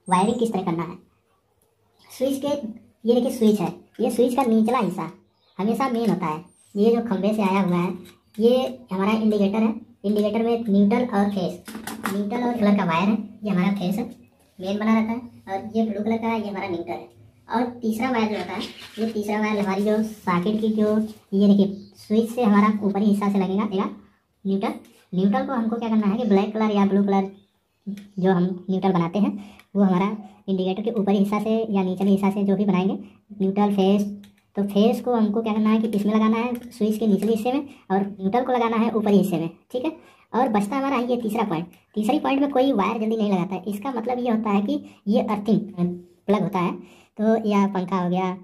Wiring किस तरह करना है। स्विच के, ये देखिए स्विच है, ये स्विच का निचला हिस्सा हमेशा मेन होता है। ये जो खंभे से आया हुआ है ये हमारा इंडिकेटर है। इंडिकेटर में न्यूट्रल और फेस, न्यूट्रल और कलर का वायर है, ये हमारा फेस है, मेन बना रहता है। और ये ब्लू कलर का है, ये हमारा न्यूट्रल है। और तीसरा वायर जो होता है, ये तीसरा वायर हमारी जो सॉकेट की जो, ये देखिए स्विच से हमारा ऊपरी हिस्सा से लगेगा न्यूट्रल। न्यूट्रल को हमको क्या करना है कि ब्लैक कलर या ब्लू कलर जो हम न्यूट्रल बनाते हैं वो हमारा इंडिकेटर के ऊपरी हिस्सा से या निचले हिस्सा से जो भी बनाएंगे न्यूट्रल फेस, तो फेस को हमको क्या करना है कि इसमें लगाना है स्विच के निचले हिस्से में, और न्यूट्रल को लगाना है ऊपरी हिस्से में, ठीक है। और बचता हमारा ये तीसरा पॉइंट। तीसरी पॉइंट में कोई वायर जल्दी नहीं लगाता है। इसका मतलब ये होता है कि ये अर्थिंग प्लग होता है, तो या पंखा हो गया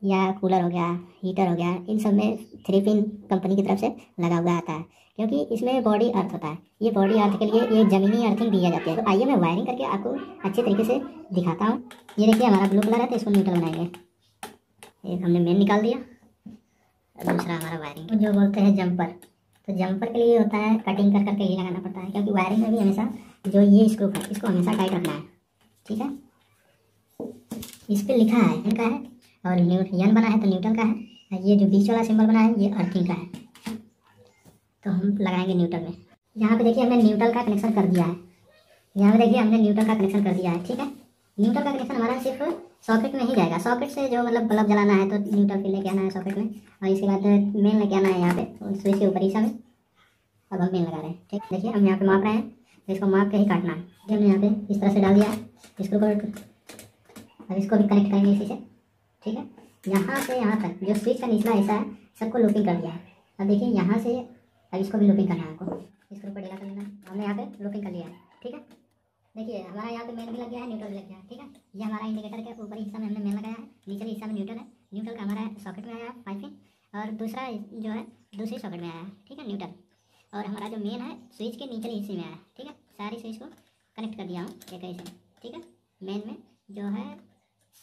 या कूलर हो गया, हीटर हो गया, इन सब में 3 पिन कंपनी की तरफ से लगा हुआ आता है, क्योंकि इसमें बॉडी अर्थ होता है। ये बॉडी अर्थ के लिए एक ज़मीनी अर्थिंग दी जाती है। तो आइए मैं वायरिंग करके आपको अच्छे तरीके से दिखाता हूँ। ये देखिए हमारा ब्लू कलर है, तो इसको न्यूट्रल बनाएंगे। एक हमने मेन निकाल दिया, दूसरा हमारा वायरिंग जो बोलते हैं जंपर। तो जंपर के लिए होता है कटिंग कर करके ही लगाना पड़ता है, क्योंकि वायरिंग में भी हमेशा जो ये स्क्रू है इसको हमेशा टाइट रखना है, ठीक है। इस पर लिखा है इनका है, और यन बना है तो न्यूट्रल का है, ये जो बीच वाला सिंबल बना है ये अर्थिंग का है। तो हम लगाएंगे न्यूट्रल में। यहाँ पे देखिए हमने न्यूट्रल का कनेक्शन कर दिया है। यहाँ पे देखिए हमने न्यूट्रल का कनेक्शन कर दिया है, ठीक है। न्यूट्रल का कनेक्शन हमारा सिर्फ सॉकेट में ही जाएगा। सॉकेट से जो मतलब बल्ब जलाना है तो न्यूट्रल फिर लेके आना है सॉकेट में, और इसके बाद मेन लेके आना है यहाँ पे स्विच के ऊपर हिस्सा में। अब हम मेन लगा रहे हैं, ठीक। देखिए हम यहाँ पे माप रहे हैं, तो इसको माप के ही काटना है। हमने यहाँ पे इस तरह से डाल दिया है इसको, अब इसको भी कनेक्ट करेंगे इसी से, ठीक है। यहाँ से यहाँ तक जो स्विच का निचला हिस्सा है सबको लूपिंग कर दिया है। अब देखिए यहाँ से अब इसको भी लूपिंग करना है हमको, इसके ऊपर ढीला कर लेना है। हमने यहाँ पे लूपिंग कर लिया है, ठीक है। देखिए हमारा यहाँ पे मेन भी लग गया है, न्यूट्रल भी लग गया है, ठीक है। ये हमारा इंडिकेटर के ऊपरी हिस्सा में हमने मेन लगाया है, निचले हिस्सा में न्यूट्रल है। न्यूट्रल का हमारा सॉकेट में आया है 5 पिन, और दूसरा जो है दूसरी सॉकेट में आया है, ठीक है, न्यूट्रल। और हमारा जो मेन है स्विच के निचले हिस्से में आया है, ठीक है। सारी स्विच को कनेक्ट कर दिया हूँ एक ऐसे, ठीक है। मेन में जो है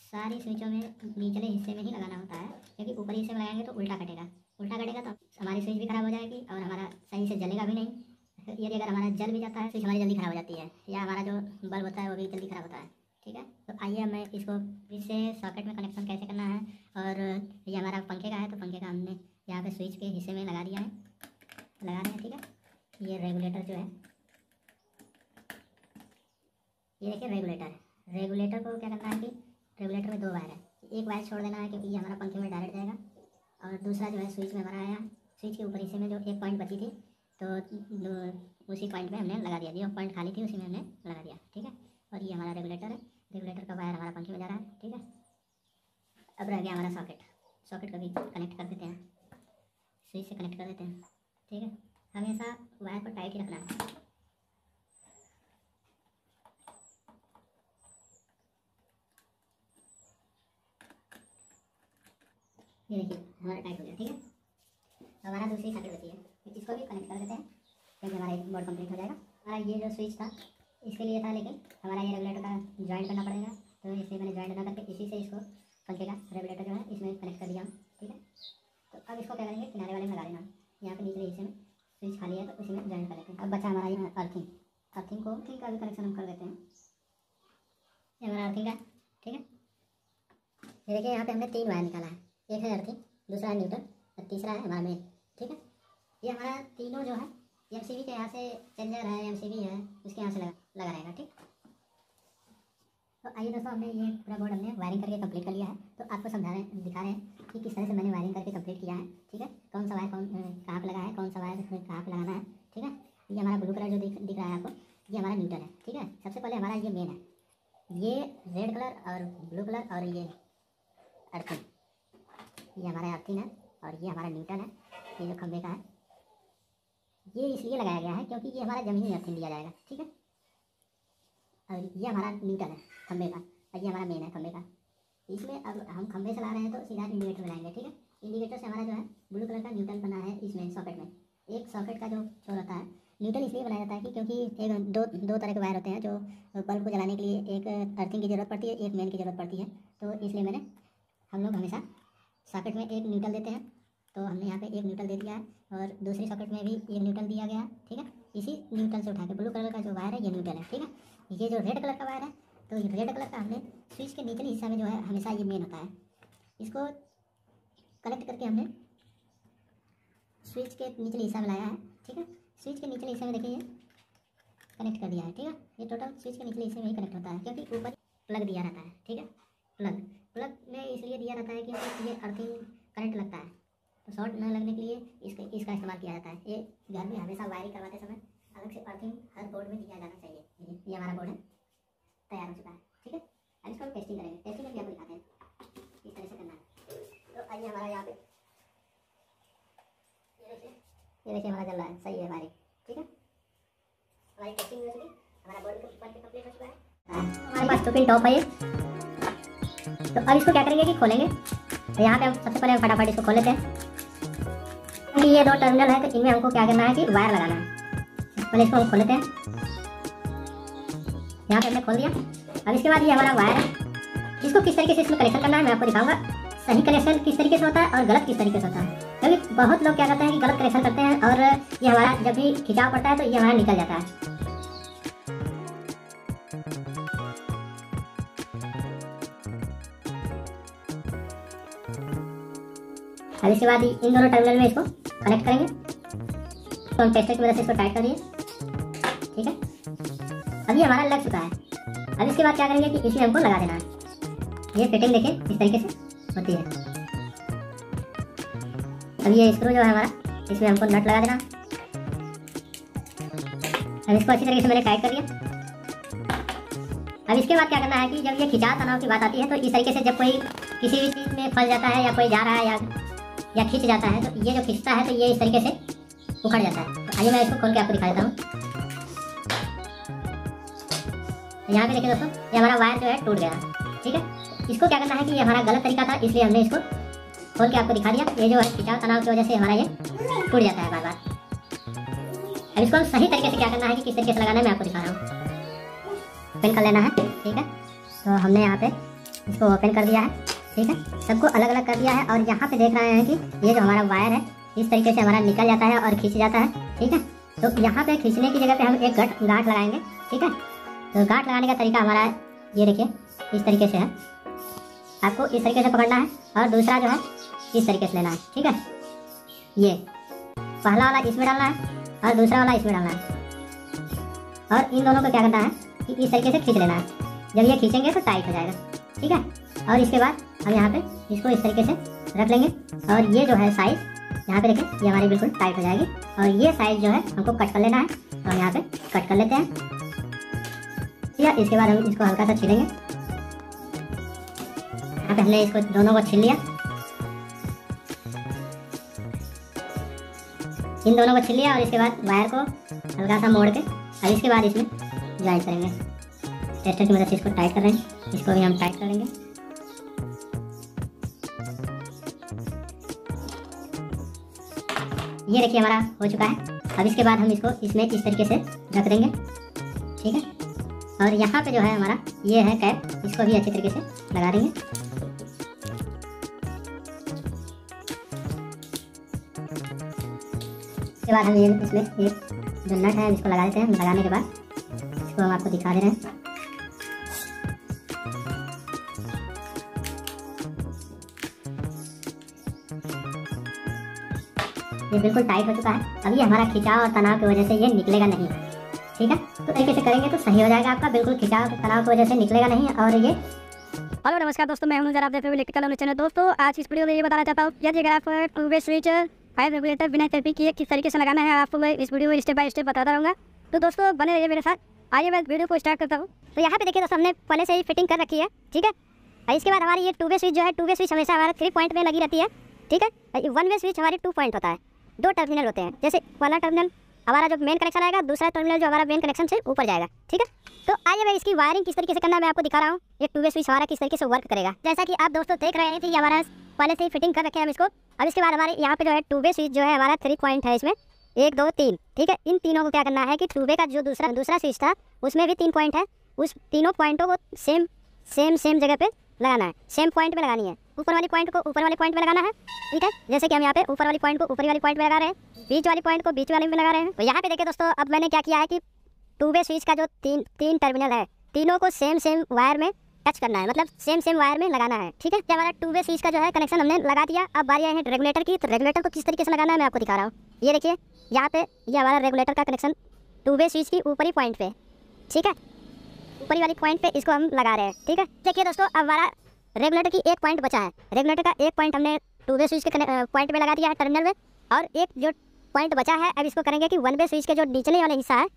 सारी स्विचों में निचले हिस्से में ही लगाना होता है, क्योंकि ऊपरी हिस्से में लगाएंगे तो उल्टा कटेगा तो हमारी स्विच भी खराब हो जाएगी और हमारा सही से जलेगा भी नहीं। यदि अगर हमारा जल भी जाता है स्विच हमारी जल्दी खराब हो जाती है, या हमारा जो बल्ब होता है वो भी जल्दी खराब होता है, ठीक है। तो आइए मैं इसको फिर से सॉकेट में कनेक्शन कैसे करना है। और ये हमारा पंखे का है, तो पंखे का हमने यहाँ पे स्विच के हिस्से में लगा दिया है, लगा रहे हैं, ठीक है। ये रेगुलेटर जो है, ये देखिए रेगुलेटर को क्या करना है कि रेगुलेटर में 2 वायर है, एक वायर छोड़ देना है क्योंकि ये हमारा पंखे में डायरेक्ट जाएगा, और दूसरा जो है स्विच में हमारा आया, स्विच के ऊपर हिस्से में जो एक पॉइंट बची थी तो उसी पॉइंट पे हमने लगा दिया, जो पॉइंट खाली थी उसी में हमने लगा दिया, ठीक है। और ये हमारा रेगुलेटर है, रेगुलेटर का वायर हमारा पंखे में जा रहा है, ठीक है। अब रह गया हमारा सॉकेट को भी कनेक्ट कर देते हैं, स्विच से कनेक्ट कर देते हैं, ठीक है। हमेशा वायर को टाइट ही रखना है। ये देखिए हमारा टाइट हो गया, ठीक है। हमारा दूसरी सॉकेट बची है, इसको भी कनेक्ट कर देते हैं क्योंकि हमारा एक बोर्ड कंप्लीट हो जाएगा। हमारा ये जो स्विच था इसके लिए था, लेकिन हमारा ये रेगुलेटर का ज्वाइंट करना पड़ेगा, तो इसलिए मैंने ज्वाइंट ना करके इसी से इसको पंखे का रेगुलेटर जो है इसमें कनेक्ट कर दिया, ठीक है। तो अब इसको क्या करेंगे, किनारे वाले में लगा देना। यहाँ पे निचले हिस्से में स्विच खाली है तो उसी में ज्वाइंट कर लेते हैं। अब बचा हमारा ये अर्थिंग को का भी कनेक्शन हम कर देते हैं। ये हमारा अर्थिंग का, ठीक है। ये देखिए यहाँ पे हमने 3 वायर निकाला है, एक है अर्थिंग, दूसरा है न्यूट्रल और तीसरा है हमारा मेन, ठीक है। ये हमारा तीनों जो है एमसीबी के यहाँ से चेंजर है, एमसीबी है, उसके यहाँ से लगा रहेगा, ठीक। तो आइए दोस्तों, हमने ये पूरा बोर्ड हमने वायरिंग करके कंप्लीट कर लिया है। तो आपको दिखा रहे हैं कि किस तरह से मैंने वायरिंग करके कंप्लीट किया है, ठीक है। कौन सा वायर कहाँ पे लगा है, कौन सा वायर कहाँ पे लगाना है, ठीक है। ये हमारा ब्लू कलर जो दिख रहा है आपको, ये हमारा न्यूट्रल है, ठीक है। सबसे पहले हमारा ये मेन है, ये रेड कलर और ब्लू कलर, और ये अर्थिंग, ये हमारा अर्थिंग है, और ये हमारा न्यूट्रल है, ये जो खंभे का है। ये इसलिए लगाया गया है क्योंकि ये हमारा ज़मीनी अर्थिंग दिया जाएगा, ठीक है। और ये हमारा न्यूट्रल है खंभे का, और ये हमारा मेन है खंभे का। इसमें अब हम खंभे चला रहे हैं तो सीधा इंडिकेटर लगाएंगे, ठीक है। इंडिकेटर से हमारा जो है ब्लू कलर का न्यूट्रल बना है इसमें सॉकेट में। एक सॉकेट का जो छोर होता है, न्यूट्रल इसलिए बनाया जाता है कि क्योंकि एक दो तरह के वायर होते हैं जो बल्ब को जलाने के लिए, एक अर्थिंग की ज़रूरत पड़ती है, एक मेन की ज़रूरत पड़ती है। तो इसलिए हम लोग हमेशा सॉकेट में एक न्यूट्रल देते हैं, तो हमने यहाँ पे एक न्यूट्रल दे दिया है, और दूसरी सॉकेट में भी एक न्यूट्रल दिया गया है, ठीक है। इसी न्यूट्रल से उठा के ब्लू कलर का जो वायर है ये न्यूट्रल है, ठीक है। ये जो रेड कलर का वायर है तो रेड कलर का हमने स्विच के निचले हिस्सा में जो है हमेशा ये मेन होता है, इसको कनेक्ट करके हमने स्विच के निचले हिस्सा में लाया है। ठीक है, स्विच के निचले हिस्से में देखिए ये कनेक्ट कर दिया है। ठीक है, ये टोटल स्विच के निचले हिस्से में ही कनेक्ट होता है, क्योंकि ऊपर प्लग दिया रहता है। ठीक है, प्लग में इसलिए दिया रहता है क्योंकि ये अर्थिंग करंट लगता है, तो शॉर्ट न लगने के लिए इसका इस्तेमाल किया जाता है। ये घर में हमेशा वायरिंग करवाते समय अलग से अर्थिंग हर बोर्ड में दिया जाना चाहिए। ये हमारा बोर्ड है, तैयार हो चुका है। ठीक है, अब इसको हम टेस्टिंग करेंगे। टेस्टिंग में भी आपको दिखाते हैं किस तरह से करना है। तो आइए हमारा यहाँ पे ये देखिए हमारा चल रहा है, सही है वायरिंग। ठीक है, हमारी टेस्टिंग हो चुकी, हमारा बोर्ड कंप्लीट हो चुका है। हमारे पास 2 पिन टॉप है ये। तो अब इसको क्या करेंगे कि खोलेंगे। तो यहाँ पे हम सबसे पहले फटाफट इसको खोल लेते हैं। ये 2 टर्मिनल है, तो इनमें हमको क्या करना है कि वायर लगाना है। पहले इसको हम खोल लेते हैं। यहाँ पे हमने खोल दिया। अब इसके बाद ये हमारा वायर है, इसको किस तरीके से इसमें कनेक्शन करना है मैं आपको दिखाऊंगा। सही कनेक्शन किस तरीके से होता है और गलत किस तरीके से होता है, क्योंकि बहुत लोग क्या करते हैं कि गलत कनेक्शन करते हैं और ये हमारा जब भी खिंचाव पड़ता है तो ये हमारा निकल जाता है। अब इसके बाद इन दोनों टर्मिनल में इसको कनेक्ट करेंगे। तो हम टेस्टर की मदद से इसको टाइट कर दिए। ठीक है, अब ये हमारा लग चुका है। अब इसके बाद क्या करेंगे कि इसमें हमको लगा देना है। ये फिटिंग देखिए इस तरीके से होती है। अब ये स्क्रू जो है हमारा, इसमें हमको नट लगा देना। अब इसको अच्छी तरीके से मैंने टाइट कर दिया। अब इसके बाद क्या करना है कि जब ये खिंचाव तनाव की बात आती है तो इस तरीके से जब कोई किसी भी चीज़ में फंस जाता है या कोई जा रहा है या खींच जाता है, तो ये जो खींचता है तो ये इस तरीके से उखड़ जाता है। तो आइए मैं इसको खोल के आपको दिखा देता हूँ। यहाँ पे देखिए दोस्तों, ये हमारा वायर जो है टूट गया। ठीक है, इसको क्या करना है कि ये हमारा गलत तरीका था, इसलिए हमने इसको खोल के आपको दिखा दिया। ये जो है खिंचाव तनाव की वजह से हमारा ये टूट जाता है बार बार। अब इसको हम सही तरीके से क्या करना है कि किस तरीके से लगाना है मैं आपको दिखा रहा हूँ। ओपन कर लेना है। ठीक है, तो हमने यहाँ पे इसको ओपन कर दिया है। ठीक है, सबको अलग अलग कर दिया है और यहाँ पे देख रहे हैं कि ये जो हमारा वायर है इस तरीके से हमारा निकल जाता है और खींच जाता है। ठीक है, तो यहाँ पे खींचने की जगह पे हम एक गांठ लगाएंगे। ठीक है, तो गांठ लगाने का तरीका हमारा ये देखिए इस तरीके से है। आपको इस तरीके से पकड़ना है और दूसरा जो है इस तरीके से लेना है। ठीक है, ये पहला वाला इसमें डालना है और दूसरा वाला इसमें डालना है और इन दोनों को क्या करना है कि इस तरीके से खींच लेना है। जब ये खींचेंगे तो टाइट हो जाएगा। ठीक है, और इसके बाद हम यहाँ पे इसको इस तरीके से रख लेंगे और ये जो है साइज यहाँ पे देखिए ये हमारी बिल्कुल टाइट हो जाएगी और ये साइज जो है हमको कट कर लेना है। और यहाँ पे कट कर लेते हैं। या इसके बाद हम इसको हल्का सा छीलेंगे। यहाँ पे हमने इसको दोनों को छील लिया। इन दोनों को छील लिया और इसके बाद वायर को हल्का सा मोड़ के और इसके बाद इसमें ज्वाइन करेंगे। टेस्टर की मदद से इसको टाइट कर रहे हैं, इसको भी हम टाइट करेंगे। ये देखिए हमारा हो चुका है। अब इसके बाद हम इसको इसमें इस तरीके से रख देंगे। ठीक है, और यहाँ पे जो है हमारा ये है कैप, इसको भी अच्छी तरीके से लगा देंगे। इसके बाद हम ये इसमें एक जो नट है इसको लगा देते हैं। लगाने के बाद इसको हम आपको दिखा दे रहे हैं। ये बिल्कुल टाइट हो चुका है। अब ये हमारा खिंचाव और तनाव की वजह से ये निकलेगा नहीं। ठीक है, तो तरीके से करेंगे तो सही हो जाएगा आपका। बिल्कुल खिंचाव तनाव की वजह से निकलेगा नहीं। और ये हेलो नमस्कार दोस्तों, मैं हूं जरा आप देख रहे हो इलेक्ट्रिकल चैनल। दोस्तों आज इस वीडियो में ये बताना चाहता हूँ यदि अगर आप 2-वे स्विच 5 रेगुलेटर बिना टैपिंग किए किस तरीके से लगाना है आपको मैं इस वीडियो में स्टेप बाय स्टेप बताता रहूँगा। तो दोस्तों बने रहिए मेरे साथ। आइए मैं वीडियो को स्टार्ट करता हूँ। तो यहाँ पे देखिए दोस्तों हमने पहले से ही फिटिंग कर रखी है। ठीक है, और इसके बाद हमारी ये 2-वे स्विच जो है 2-वे स्विच हमेशा हमारा 3 पॉइंट में लगी रहती है। ठीक है, 1-वे स्विच हमारी 2 पॉइंट होता है, 2 टर्मिनल होते हैं। जैसे पहला टर्मिनल हमारा जो मेन कनेक्शन आएगा, दूसरा टर्मिनल जो हमारा मेन कनेक्शन से ऊपर जाएगा। ठीक है, तो आइए मैं इसकी वायरिंग किस तरीके से करना है मैं आपको दिखा रहा हूँ। ये 2-वे स्विच हमारा किस तरीके से वर्क करेगा। जैसा कि आप दोस्तों देख रहे थे ये हमारा पहले से ही फिटिंग कर रखे हैं हम इसको। अब इसके बाद हमारे यहाँ पे जो है 2-वे स्विच जो है हमारा 3 पॉइंट है, इसमें 1 2 3। ठीक है, इन तीनों को क्या करना है कि 2-वे का जो दूसरा स्विच था उसमें भी 3 पॉइंट है, उस तीनों पॉइंटों को सेम जगह पे लगाना है, सेम पॉइंट पे लगानी है। ऊपर वाली पॉइंट को ऊपर वाले पॉइंट पे लगाना है। ठीक है, जैसे कि हम यहाँ पे ऊपर वाली पॉइंट को ऊपरी वाली पॉइंट पे लगा रहे हैं, बीच वाली पॉइंट को बीच वाले में लगा रहे हैं। तो यहाँ पे देखिए दोस्तों अब मैंने क्या किया है कि 2-वे स्विच का जो तीन टर्मिनल है तीनों को सेम वायर में टच करना है, मतलब सेम वायर में लगाना है। ठीक है, हमारा 2 वे स्विच का जो है कनेक्शन हमने लगा दिया। अब बारी आई है रेगुलेटर की। तो रेगुलेटर को किस तरीके से लगाना है मैं आपको दिखा रहा हूँ। ये देखिए यहाँ पे ये हमारा रेगुलेटर का कनेक्शन 2 वे स्विच की ऊपरी पॉइंट पे, ठीक है, ऊपरी वाली पॉइंट पे इसको हम लगा रहे हैं। ठीक है, देखिए दोस्तों अब हमारा रेगुलेटर की एक पॉइंट बचा है। रेगुलेटर का एक पॉइंट हमने 2 वे स्विच के पॉइंट पे लगा दिया है टर्मिनल में, और एक जो पॉइंट बचा है अब इसको करेंगे कि 1 वे स्विच के जो निचले वाले हिस्सा है,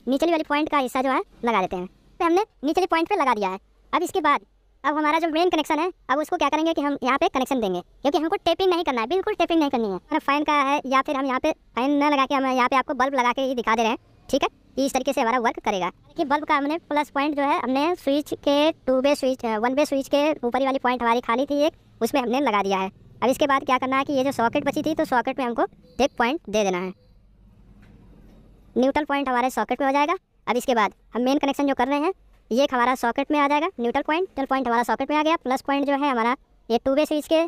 निचली वाली पॉइंट का हिस्सा जो है लगा देते हैं। तो हमने निचली पॉइंट पे लगा दिया है। अब इसके बाद अब हमारा जो मेन कनेक्शन है अब उसको क्या करेंगे कि हम यहाँ पे कनेक्शन देंगे, क्योंकि हमको टेपिंग नहीं करना है, बिल्कुल टेपिंग नहीं करनी है। हमारा फैन का है या फिर हम यहाँ पे फैन न लगा के हम यहाँ पे आपको बल्ब लगा के ही दिखा दे रहे हैं। ठीक है, इस तरीके से हमारा वर्क करेगा कि बल्ब का हमने प्लस पॉइंट जो है हमने स्विच के 2 वे स्विच 1 वे स्विच के ऊपरी वाली पॉइंट हमारी खाली थी एक, उसमें हमने लगा दिया है। अब इसके बाद क्या करना है कि ये जो सॉकेट बची थी तो सॉकेट में हमको एक पॉइंट दे देना है। न्यूट्रल पॉइंट हमारे सॉकेट में हो जाएगा। अब इसके बाद हम मेन कनेक्शन जो कर रहे हैं ये हमारा सॉकेट में आ जाएगा। न्यूट्रल पॉइंट हमारा सॉकेट में आ गया। प्लस पॉइंट जो है हमारा ये 2 वे स्विच के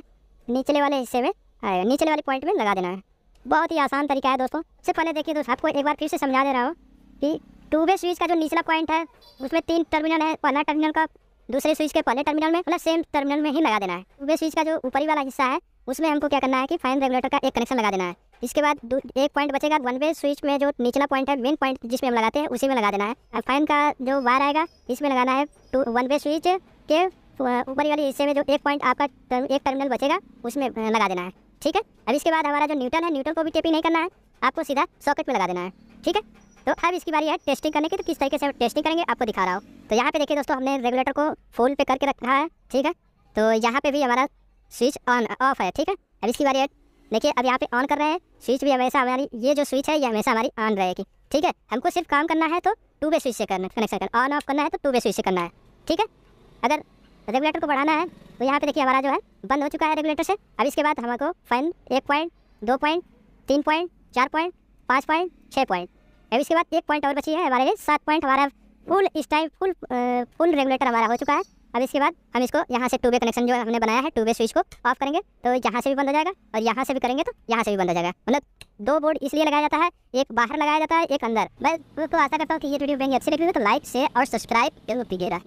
निचले वाले हिस्से में आएगा, निचले वाली पॉइंट में लगा देना है। बहुत ही आसान तरीका है दोस्तों। सबसे पहले देखिए दोस्तों आपको एक बार फिर से समझा दे रहा हूँ कि 2 वे स्विच का जो निचला पॉइंट है उसमें 3 टर्मिनल है। पहला टर्मिनल का दूसरे स्विच के पहले टर्मिनल में, मतलब सेम टर्मिनल में ही लगा देना है। 2 वे स्विच का जो ऊपरी वाला हिस्सा है उसमें हमको क्या करना है कि फैन रेगुलेटर का एक कनेक्शन लगा देना है। इसके बाद एक पॉइंट बचेगा 1 वे स्विच में, जो निचला पॉइंट है मेन पॉइंट जिसमें हम लगाते हैं उसी में लगा देना है। अब फैन का जो वायर आएगा इसमें लगाना है 1 वे स्विच के ऊपरी वाले हिस्से में जो एक पॉइंट आपका एक टर्मिनल बचेगा उसमें लगा देना है। ठीक है, अब इसके बाद हमारा जो न्यूट्रल है, न्यूट्रल को भी टेपिंग नहीं करना है, आपको सीधा सॉकेट में लगा देना है। ठीक है, तो अब इसकी बारी है टेस्टिंग करने की। तो किस तरीके से टेस्टिंग करेंगे आपको दिखा रहा हूँ। तो यहाँ पे देखिए दोस्तों हमने रेगुलेटर को फुल पे करके रखा है। ठीक है, तो यहाँ पे भी हमारा स्विच ऑन ऑफ है। ठीक है, अब इसकी बारी है देखिए, अब यहाँ पे ऑन कर रहे हैं, स्विच भी हमेशा हमारी ये जो स्विच है ये हमेशा हमारी ऑन रहेगी। ठीक है, हमको सिर्फ काम करना है तो 2 वे स्विच से करना, कनेक्शन करना, ऑन ऑफ करना है तो 2 वे स्विच से करना है। ठीक है, अगर रेगुलेटर को बढ़ाना है तो यहाँ पे देखिए हमारा जो है बंद हो चुका है रेगुलेटर से। अब इसके बाद हमको fan 1 point 2 point 3 point 4 point 5 point 6 point, अब इसके बाद एक पॉइंट और बची है हमारे लिए 7 पॉइंट। हमारा फुल इस टाइम फुल रेगुलेटर हमारा हो चुका है। अब इसके बाद हम इसको यहाँ से 2 वे कनेक्शन जो हमने बनाया है 2 वे स्विच को ऑफ करेंगे तो यहाँ से भी बंद हो जाएगा, और यहाँ से भी करेंगे तो यहाँ से भी बंद हो जाएगा। मतलब 2 बोर्ड इसलिए लगाया जाता है, एक बाहर लगाया जाता है एक अंदर। मैं तो आशा करता हूँ कि ये वीडियो अच्छी लगी हो तो लाइक शेयर और सब्सक्राइब जरूर कीजिएगा।